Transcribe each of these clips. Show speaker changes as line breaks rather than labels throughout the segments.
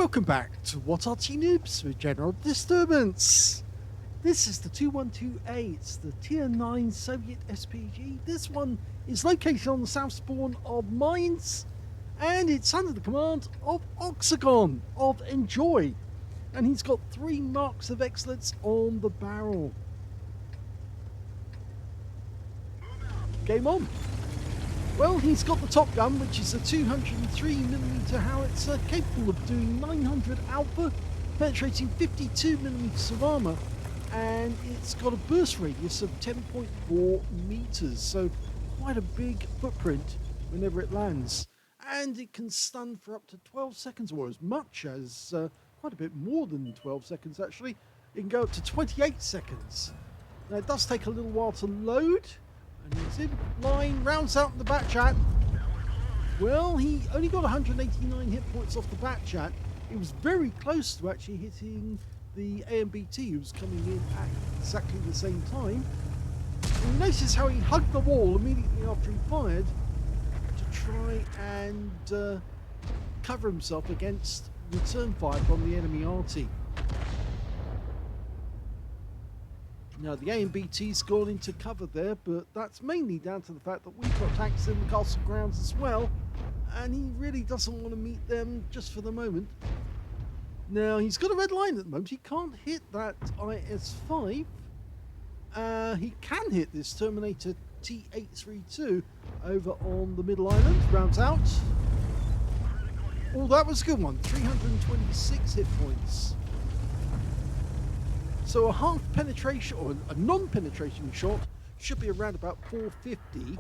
Welcome back to What Arty Noobs with General Disturbance. This is the 212A, it's the Tier 9 Soviet SPG. This one is located on the south spawn of Mines, and it's under the command of Oxagon of ENJ0Y. And he's got 3 marks of excellence on the barrel. Game on. Well, he's got the top gun, which is a 203mm howitzer capable of doing 900 alpha, penetrating 52mm of armor, and it's got a burst radius of 10.4 meters, so quite a big footprint whenever it lands. And it can stun for up to 12 seconds, or as much as quite a bit more than 12 seconds actually. It can go up to 28 seconds. Now it does take a little while to load. And he's in line, rounds out in the back chat. Well, he only got 189 hit points off the back chat. It was very close to actually hitting the AMBT, who was coming in at exactly the same time. And notice how he hugged the wall immediately after he fired to try and cover himself against return fire from the enemy Arty. Now, the AMBT's gone into cover there, but that's mainly down to the fact that we've got tanks in the castle grounds as well, and he really doesn't want to meet them just for the moment. Now, he's got a red line at the moment. He can't hit that IS-5. He can hit this Terminator T-832 over on the middle island. Rounds out. Oh, that was a good one. 326 hit points. So a half penetration, or a non-penetration shot, should be around about 450,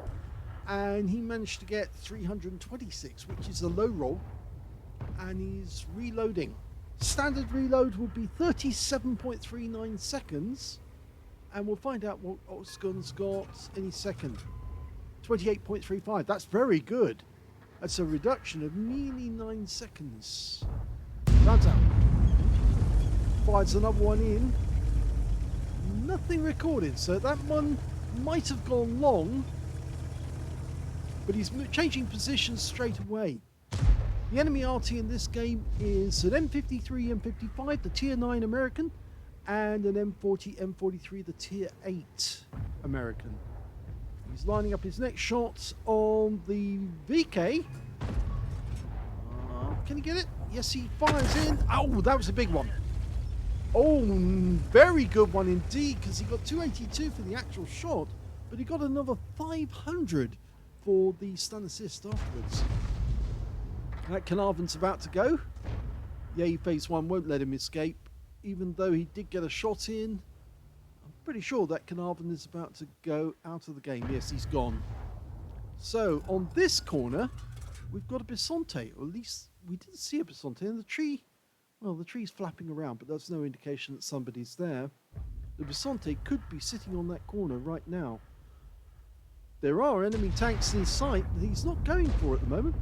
and he managed to get 326, which is a low roll, and he's reloading. Standard reload would be 37.39 seconds, and we'll find out what Oxagon's got any second. 28.35, that's very good. That's a reduction of nearly 9 seconds. Rounds out. Fires another one in. Nothing recorded, so that one might have gone long, but he's changing positions straight away. The enemy Arty in this game is an M53, M55, the Tier 9 American, and an M40, M43, the Tier 8 American. He's lining up his next shots on the VK. Can he get it? Yes, he fires in. Oh, that was a big one. Oh, very good one indeed, because he got 282 for the actual shot, but he got another 500 for the stun assist afterwards. That Carnarvon's about to go. Yeah, phase 1 won't let him escape, even though he did get a shot in. I'm pretty sure that Carnarvon is about to go out of the game. Yes, he's gone. So, on this corner, we've got a Bisonte, or at least we didn't see a Bisonte in the tree. Well, the tree's flapping around, but that's no indication that somebody's there. The Bisonte could be sitting on that corner right now. There are enemy tanks in sight that he's not going for at the moment.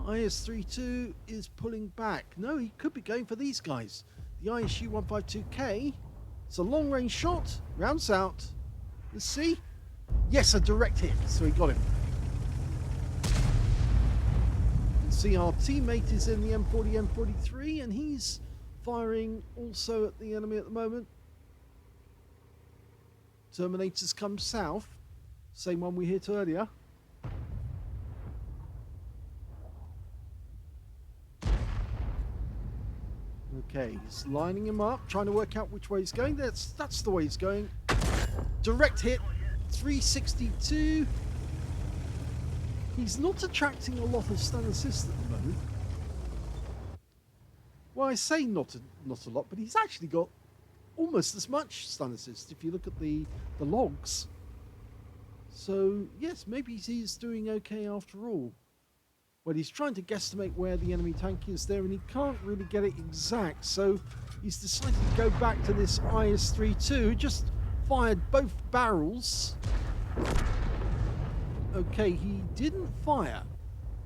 IS-32 is pulling back. No, he could be going for these guys. The ISU-152K. It's a long-range shot. Rounds out. Let's see. Yes, a direct hit. So he got him. See, our teammate is in the M40, M43, and he's firing also at the enemy at the moment. Terminators come south. Same one we hit earlier. Okay, he's lining him up, trying to work out which way he's going. That's the way he's going. Direct hit, 362. He's not attracting a lot of stun assist at the moment. Well, I say not a lot, but he's actually got almost as much stun assist if you look at the logs. So, yes, maybe he's doing okay after all. Well, he's trying to guesstimate where the enemy tank is there, and he can't really get it exact, so he's decided to go back to this IS-32, just fired both barrels. Okay, he didn't fire,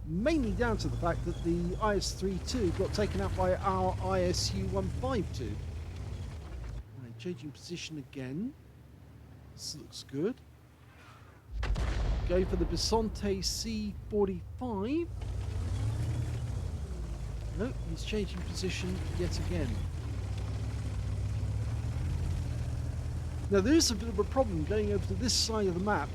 mainly down to the fact that the IS-32 got taken out by our ISU-152. Right, changing position again. This looks good. Go for the Bisonte C45. Nope, he's changing position yet again. Now there is a bit of a problem going over to this side of the map,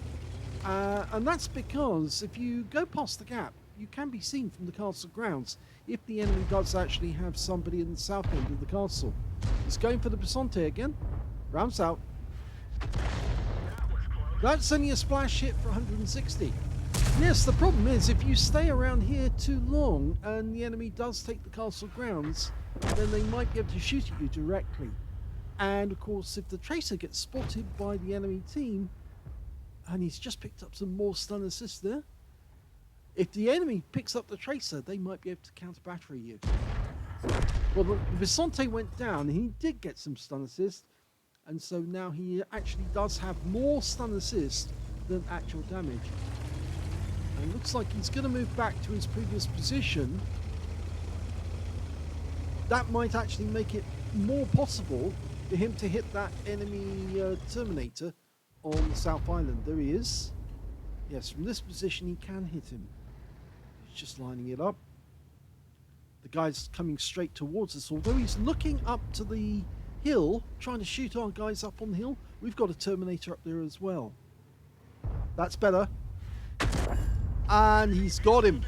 and that's because if you go past the gap, you can be seen from the castle grounds if the enemy does actually have somebody in the south end of the castle. He's going for the Bisonte again. Rounds out. That's only a splash hit for 160. Yes, the problem is if you stay around here too long and the enemy does take the castle grounds, then they might be able to shoot at you directly. And of course, if the tracer gets spotted by the enemy team, and he's just picked up some more stun assist there, if the enemy picks up the tracer, they might be able to counter battery you. Well, the Bisonte went down, and he did get some stun assist, and so now he actually does have more stun assist than actual damage. And it looks like he's going to move back to his previous position. That might actually make it more possible for him to hit that enemy Terminator on the South Island. There he is. Yes, from this position he can hit him. He's just lining it up. The guy's coming straight towards us, although he's looking up to the hill, trying to shoot our guys up on the hill. We've got a Terminator up there as well. That's better. And he's got him.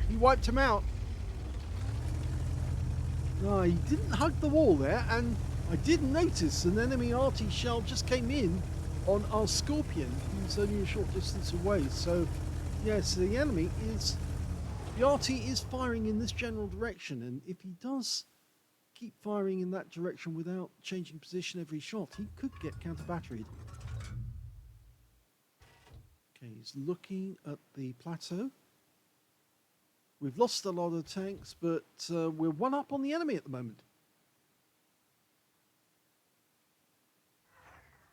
He wiped him out. No, he didn't hug the wall there, and I did notice an enemy Arty shell just came in on our Scorpion, who's only a short distance away. So, yes, the enemy is... The Arty is firing in this general direction, and if he does keep firing in that direction without changing position every shot, he could get counter-batteried. Okay, he's looking at the plateau. We've lost a lot of tanks, but we're one up on the enemy at the moment.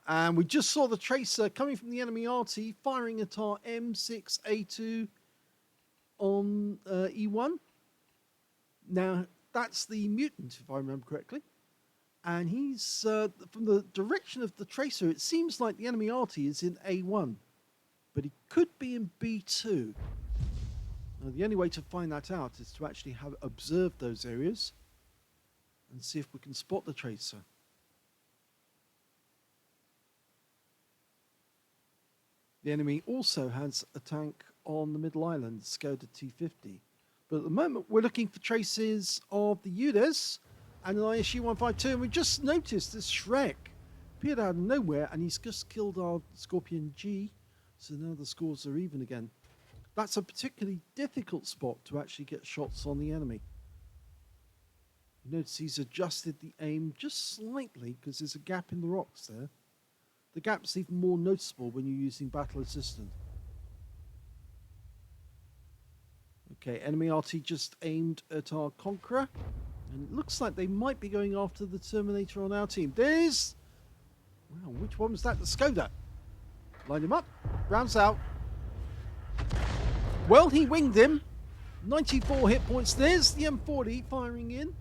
And we just saw the tracer coming from the enemy Arty firing at our M6A2 on E1. Now, that's the mutant, if I remember correctly. And he's, from the direction of the tracer, it seems like the enemy Arty is in A1. But he could be in B2. Now, the only way to find that out is to actually have observed those areas and see if we can spot the tracer. The enemy also has a tank on the middle island, Skoda T50. But at the moment, we're looking for traces of the UDES and an ISU-152, and we just noticed this Shrek appeared out of nowhere, and he's just killed our Scorpion G, so now the scores are even again. That's a particularly difficult spot to actually get shots on the enemy. You notice he's adjusted the aim just slightly because there's a gap in the rocks there. The gap's even more noticeable when you're using Battle Assistant. Okay, enemy RT just aimed at our Conqueror. And it looks like they might be going after the Terminator on our team. There's... Wow, which one was that? The Skoda. Line him up. Rounds out. Well, he winged him. 94 hit points. There's the M40 firing in.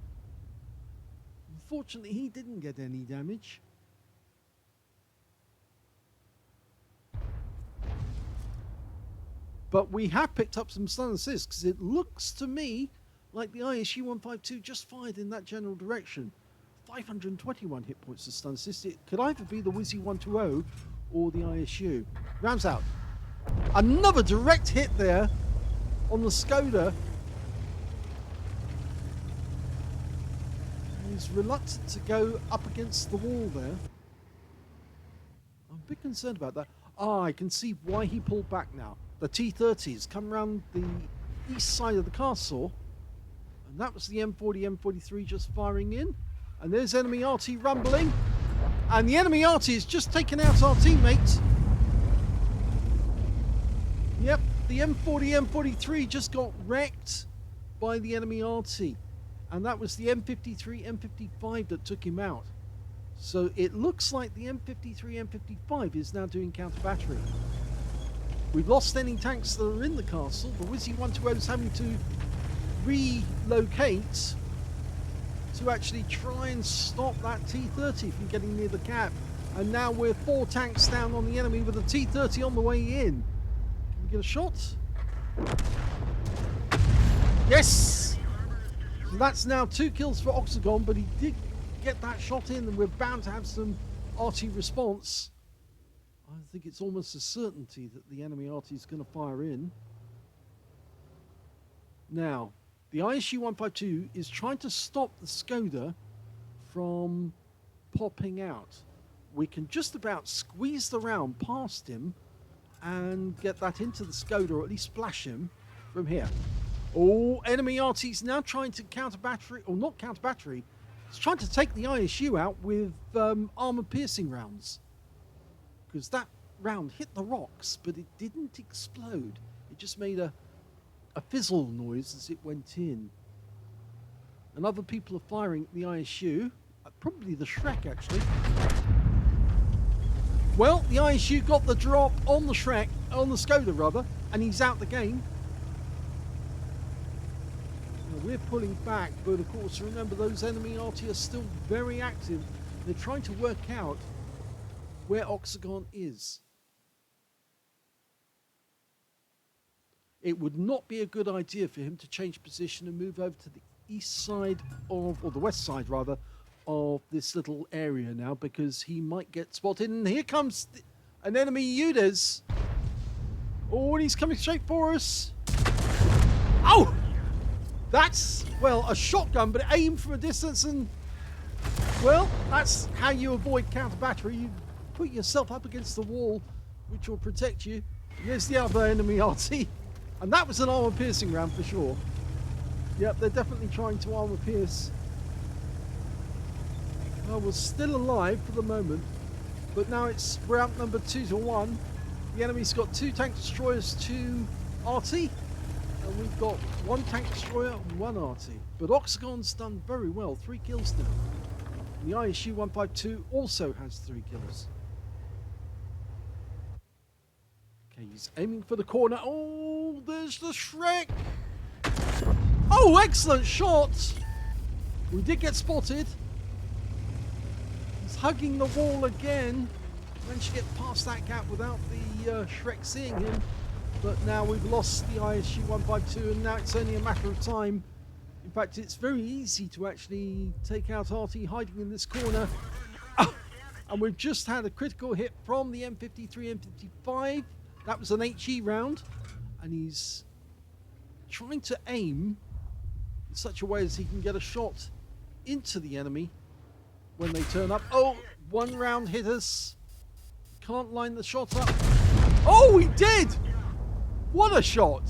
Unfortunately, he didn't get any damage. But we have picked up some stun assists because it looks to me like the ISU-152 just fired in that general direction. 521 hit points to stun assist. It could either be the Wizzy-120 or the ISU. Rounds out. Another direct hit there on the Skoda. He's reluctant to go up against the wall there. I'm a bit concerned about that. Ah, I can see why he pulled back now. The T-30s come around the east side of the castle, and that was the M40, M43 just firing in. And there's enemy RT rumbling, and the enemy RT has just taken out our teammate. Yep, the M40, M43 just got wrecked by the enemy RT, and that was the M53, M55 that took him out. So it looks like the M53, M55 is now doing counter battery. We've lost any tanks that are in the castle. The Wizzy-120 is having to relocate to actually try and stop that T-30 from getting near the cap. And now we're 4 tanks down on the enemy with a T-30 on the way in. Can we get a shot? Yes! So that's now 2 kills for Oxagon, but he did get that shot in, and we're bound to have some Arty response. I think it's almost a certainty that the enemy Arty is going to fire in. Now, the ISU-152 is trying to stop the Skoda from popping out. We can just about squeeze the round past him and get that into the Skoda, or at least splash him from here. Oh, enemy Arty's now trying to counter battery, or not counter battery. He's trying to take the ISU out with armor-piercing rounds. Because that round hit the rocks, but it didn't explode. It just made a fizzle noise as it went in. And other people are firing at the ISU. Probably the Shrek, actually. Well, the ISU got the drop on the Shrek, on the Skoda rather, and he's out the game. Now, we're pulling back, but of course, remember, those enemy Arty are still very active. They're trying to work out where Oxagon is. It would not be a good idea for him to change position and move over to the east side of, or the west side rather, of this little area now, because he might get spotted. And here comes an enemy Udes. Oh, and he's coming straight for us. Oh! That's, well, a shotgun, but aimed from a distance, and, well, that's how you avoid counter battery. You put yourself up against the wall, which will protect you. Here's the other enemy Arty. And that was an armor-piercing round for sure. Yep, they're definitely trying to armor-pierce. Well, we're still alive for the moment, but now we're outnumbered 2-1. The enemy's got 2 tank destroyers to Arty, and we've got 1 tank destroyer and 1 Arty. But Oxagon's done very well, 3 kills now. And the ISU-152 also has 3 kills. Okay, he's aiming for the corner. Oh, there's the Shrek. Oh, excellent shot. We did get spotted. He's hugging the wall again. Managed to get past that gap without the Shrek seeing him. But now we've lost the ISU-152, and now it's only a matter of time. In fact, it's very easy to actually take out Arty hiding in this corner. And we've just had a critical hit from the M53, M55. That was an HE round, and he's trying to aim in such a way as he can get a shot into the enemy when they turn up. Oh, 1 round hit us. Can't line the shot up. Oh, he did! What a shot!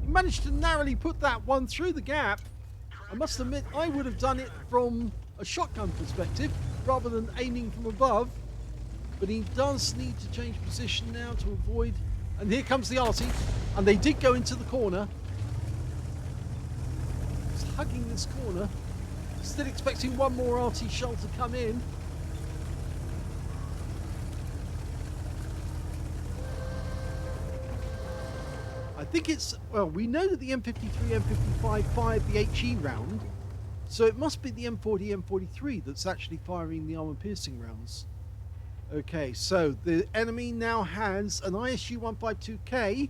He managed to narrowly put that one through the gap. I must admit, I would have done it from a shotgun perspective rather than aiming from above. But he does need to change position now to avoid. And here comes the Arty, and they did go into the corner. He's hugging this corner. Still expecting 1 more Arty shell to come in. I think it's, well, we know that the M53, M55 fired the HE round, so it must be the M40, M43 that's actually firing the armor-piercing rounds. Okay, so the enemy now has an ISU-152K,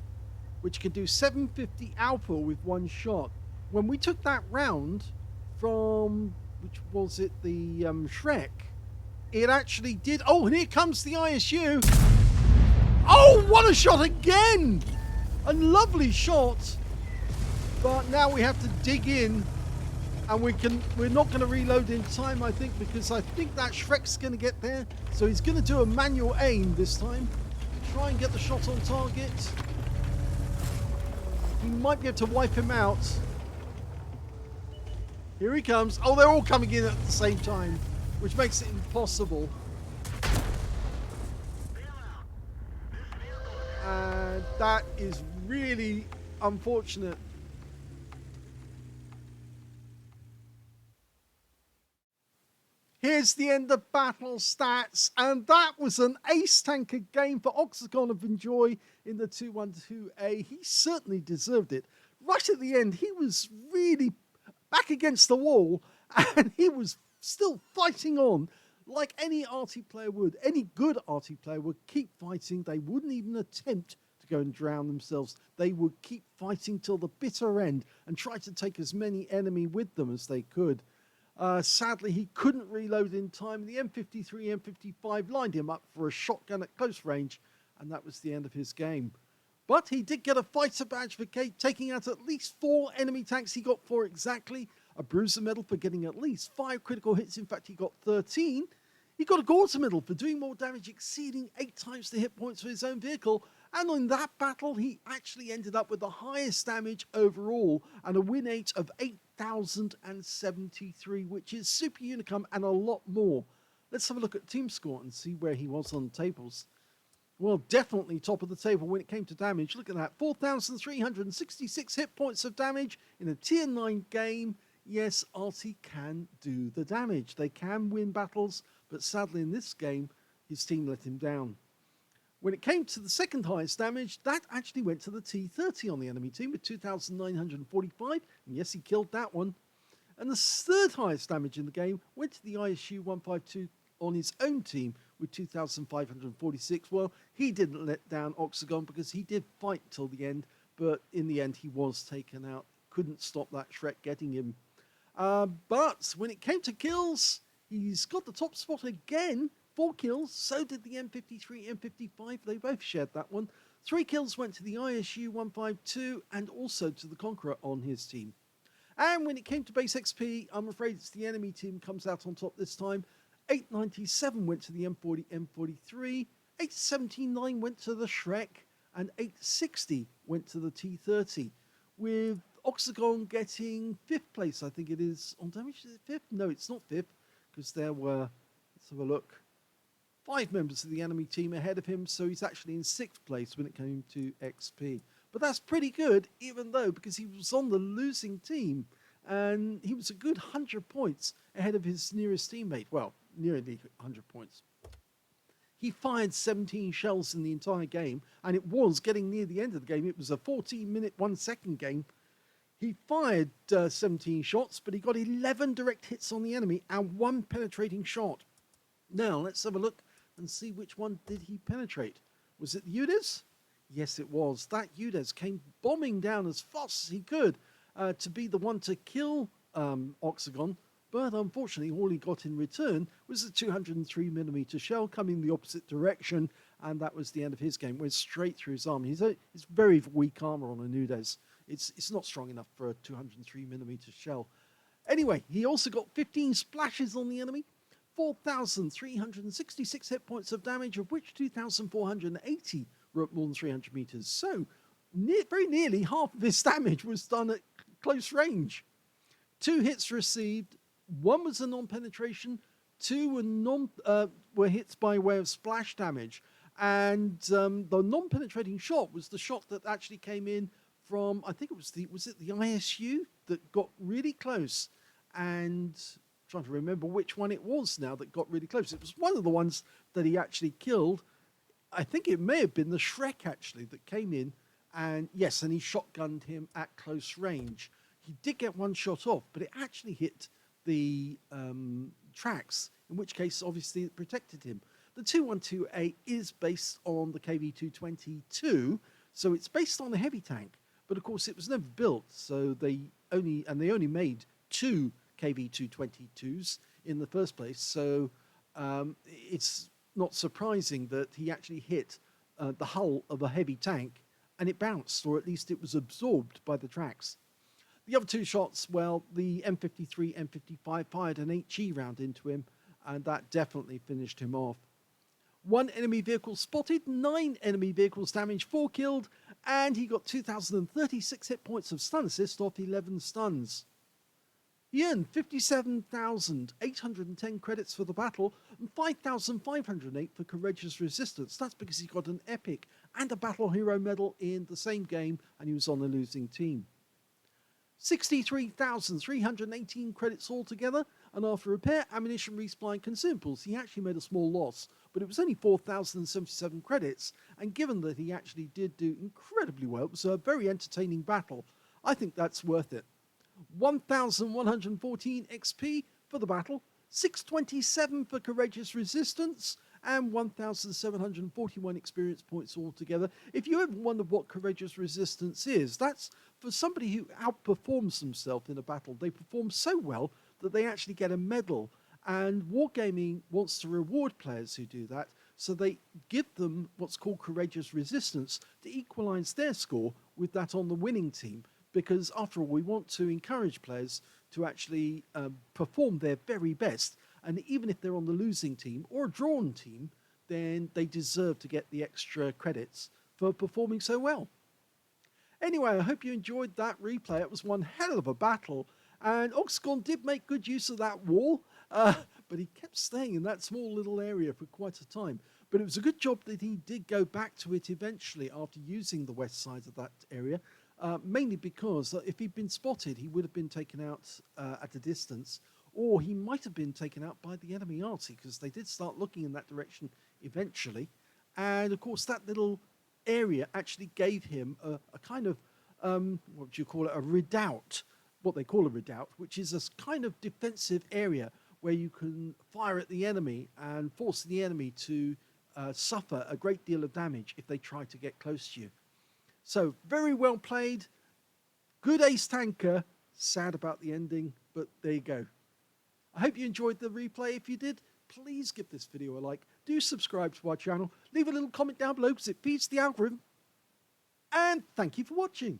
which can do 750 alpha with 1 shot. When we took that round from, which was it, the Shrek, it actually did. Oh, and here comes the ISU. Oh, what a shot again! A lovely shot. But now we have to dig in, and we're not going to reload in time, I think, because I think that Shrek's going to get there. So he's going to do a manual aim this time. Try and get the shot on target. He might be able to wipe him out. Here he comes. Oh, they're all coming in at the same time, which makes it impossible. And that is really unfortunate. Here's the end of battle stats, and that was an ace tanker game for Oxagon of ENJ0Y in the 212A. He certainly deserved it. Right at the end, he was really back against the wall, and he was still fighting on like any Arty player would. Any good Arty player would keep fighting. They wouldn't even attempt to go and drown themselves. They would keep fighting till the bitter end and try to take as many enemy with them as they could. Sadly, he couldn't reload in time. The M53, M55 lined him up for a shotgun at close range, and that was the end of his game. But he did get a fighter badge for taking out at least 4 enemy tanks. He got 4 exactly. A bruiser medal for getting at least 5 critical hits. In fact, he got 13. He got a Gauntlet medal for doing more damage, exceeding 8 times the hit points for his own vehicle. And in that battle, he actually ended up with the highest damage overall and a win rate of 8,073, which is super unicum and a lot more. Let's have a look at team score and see where he was on the tables. Well, definitely top of the table when it came to damage. Look at that, 4,366 hit points of damage in a tier 9 game. Yes, Arty can do the damage. They can win battles, but sadly in this game, his team let him down. When it came to the second highest damage, that actually went to the T30 on the enemy team with 2,945. And yes, he killed that one. And the third highest damage in the game went to the ISU-152 on his own team with 2,546. Well, he didn't let down Oxagon because he did fight till the end, but in the end he was taken out. Couldn't stop that Shrek getting him. But when it came to kills, he's got the top spot again. 4 kills, so did the M53, M55. They both shared that one. 3 kills went to the ISU-152 and also to the Conqueror on his team. And when it came to base XP, I'm afraid it's the enemy team comes out on top this time. 897 went to the M40, M43. 879 went to the Shrek. And 860 went to the T30. With Oxagon getting 5th place, I think it is, on damage. Is it 5th? No, it's not 5th, because there were, let's have a look, 5 members of the enemy team ahead of him, so he's actually in 6th place when it came to XP. But that's pretty good, even though, because he was on the losing team, and he was a good 100 points ahead of his nearest teammate. Well, nearly 100 points. He fired 17 shells in the entire game, and it was getting near the end of the game. It was a 14-minute, 1-second game. He fired 17 shots, but he got 11 direct hits on the enemy and 1 penetrating shot. Now, let's have a look and see which one did he penetrate. Was it the UDES? Yes, it was. That UDES came bombing down as fast as he could to be the one to kill Oxagon, but unfortunately all he got in return was a 203mm shell coming the opposite direction, and that was the end of his game. Went straight through his arm. He's very weak armor on a UDES. It's not strong enough for a 203mm shell. Anyway, he also got 15 splashes on the enemy, 4,366 hit points of damage, of which 2,480 were at more than 300 meters. So, very nearly half of his damage was done at close range. 2 hits received, 1 was a non-penetration, 2 were hits by way of splash damage. And the non-penetrating shot was the shot that actually came in from, I think it was the ISU that got really close, and I'm trying to remember which one it was now that got really close. It was one of the ones that he actually killed. I think it may have been the Shrek actually that came in, and yes, and he shotgunned him at close range. He did get 1 shot off, but it actually hit the tracks, in which case obviously it protected him. The 212A is based on the KV-222, so it's based on a heavy tank. But of course, it was never built, so they only made 2 KV-222s in the first place. So it's not surprising that he actually hit the hull of a heavy tank, and it bounced, or at least it was absorbed by the tracks. The other 2 shots, well, the M53, M55 fired an HE round into him, and that definitely finished him off. 1 enemy vehicle spotted, 9 enemy vehicles damaged, 4 killed, and he got 2,036 hit points of stun assist off 11 stuns. He earned 57,810 credits for the battle and 5,508 for courageous resistance. That's because he got an epic and a battle hero medal in the same game, and he was on a losing team. 63,318 credits altogether, and after repair, ammunition, resupply and consumables, he actually made a small loss, but it was only 4,077 credits, and given that he actually did do incredibly well, it was a very entertaining battle. I think that's worth it. 1,114 XP for the battle, 627 for courageous resistance, and 1,741 experience points altogether. If you ever wondered what courageous resistance is, that's for somebody who outperforms themselves in a battle. They perform so well that they actually get a medal, and Wargaming wants to reward players who do that, so they give them what's called courageous resistance to equalize their score with that on the winning team, because after all, we want to encourage players to actually perform their very best, and even if they're on the losing team or a drawn team, then they deserve to get the extra credits for performing so well. Anyway, I hope you enjoyed that replay. It was one hell of a battle, and Oxagon did make good use of that wall, but he kept staying in that small little area for quite a time. But it was a good job that he did go back to it eventually after using the west side of that area, mainly because if he'd been spotted, he would have been taken out at a distance, or he might have been taken out by the enemy Arty, because they did start looking in that direction eventually. And of course, that little area actually gave him a kind of, what do you call it, a redoubt, what they call a redoubt, which is a kind of defensive area where you can fire at the enemy and force the enemy to suffer a great deal of damage if they try to get close to you. So, very well played, good ace tanker, sad about the ending, but there you go. I hope you enjoyed the replay. If you did, please give this video a like, do subscribe to our channel, leave a little comment down below because it feeds the algorithm, and thank you for watching.